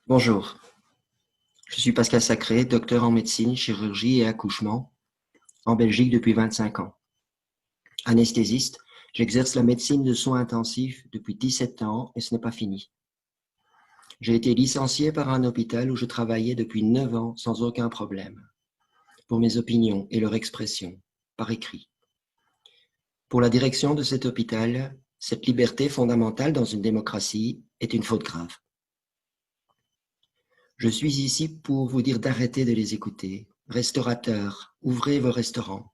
Bonjour, je suis Pascal Sacré, docteur en médecine, chirurgie et accouchement en Belgique depuis 25 ans. Anesthésiste, j'exerce la médecine de soins intensifs depuis 17 ans et ce n'est pas fini. J'ai été licencié par un hôpital où je travaillais depuis 9 ans sans aucun problème, pour mes opinions et leur expression, par écrit. Pour la direction de cet hôpital, cette liberté fondamentale dans une démocratie est une faute grave. Je suis ici pour vous dire d'arrêter de les écouter. Restaurateurs, ouvrez vos restaurants.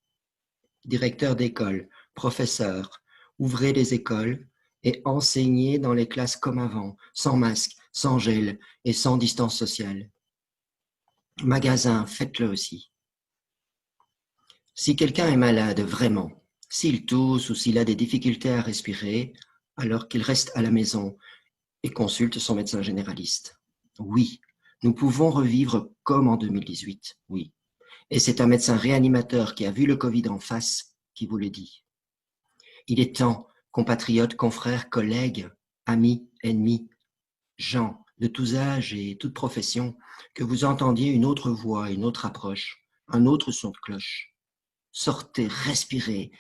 Directeurs d'école, professeurs, ouvrez les écoles et enseignez dans les classes comme avant, sans masque, sans gel et sans distance sociale. Magasins, faites-le aussi. Si quelqu'un est malade, vraiment, s'il tousse ou s'il a des difficultés à respirer, alors qu'il reste à la maison et consulte son médecin généraliste. Oui, nous pouvons revivre comme en 2018, oui. Et c'est un médecin réanimateur qui a vu le Covid en face qui vous le dit. Il est temps, compatriotes, confrères, collègues, amis, ennemis, gens de tous âges et toutes professions, que vous entendiez une autre voix, une autre approche, un autre son de cloche. Sortez, respirez,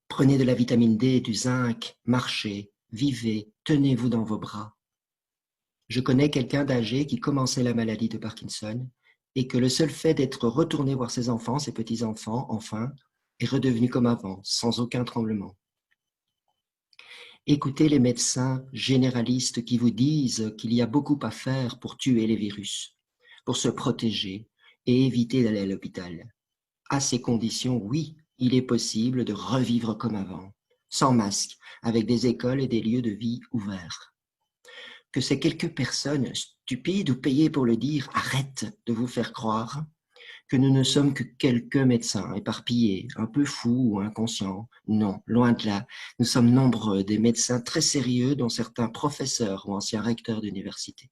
prenez de la vitamine D, du zinc, marchez, vivez, tenez-vous dans vos bras. Je connais quelqu'un d'âgé qui commençait la maladie de Parkinson et que le seul fait d'être retourné voir ses enfants, ses petits-enfants, enfin, est redevenu comme avant, sans aucun tremblement. Écoutez les médecins généralistes qui vous disent qu'il y a beaucoup à faire pour tuer les virus, pour se protéger et éviter d'aller à l'hôpital. À ces conditions, oui, il est possible de revivre comme avant, sans masque, avec des écoles et des lieux de vie ouverts. Que ces quelques personnes, stupides ou payées pour le dire, arrêtent de vous faire croire que nous ne sommes que quelques médecins éparpillés, un peu fous ou inconscients. Non, loin de là. Nous sommes nombreux, des médecins très sérieux, dont certains professeurs ou anciens recteurs d'université.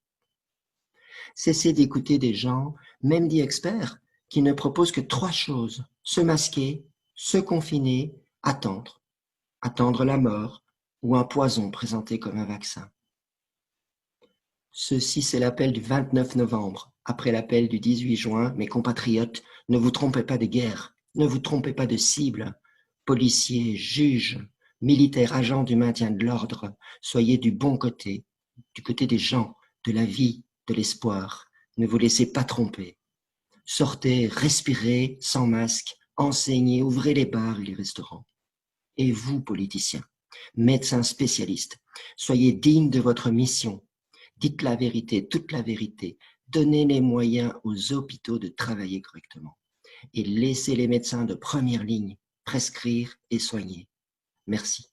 Cessez d'écouter des gens, même dits experts, qui ne proposent que 3 choses. Se masquer, se confiner, attendre. Attendre la mort ou un poison présenté comme un vaccin. Ceci, c'est l'appel du 29 novembre. Après l'appel du 18 juin, mes compatriotes, ne vous trompez pas de guerre, ne vous trompez pas de cible. Policiers, juges, militaires, agents du maintien de l'ordre, soyez du bon côté, du côté des gens, de la vie, de l'espoir. Ne vous laissez pas tromper. Sortez, respirez, sans masque, enseignez, ouvrez les bars et les restaurants. Et vous, politiciens, médecins spécialistes, soyez dignes de votre mission. Dites la vérité, toute la vérité. Donnez les moyens aux hôpitaux de travailler correctement. Et laissez les médecins de première ligne prescrire et soigner. Merci.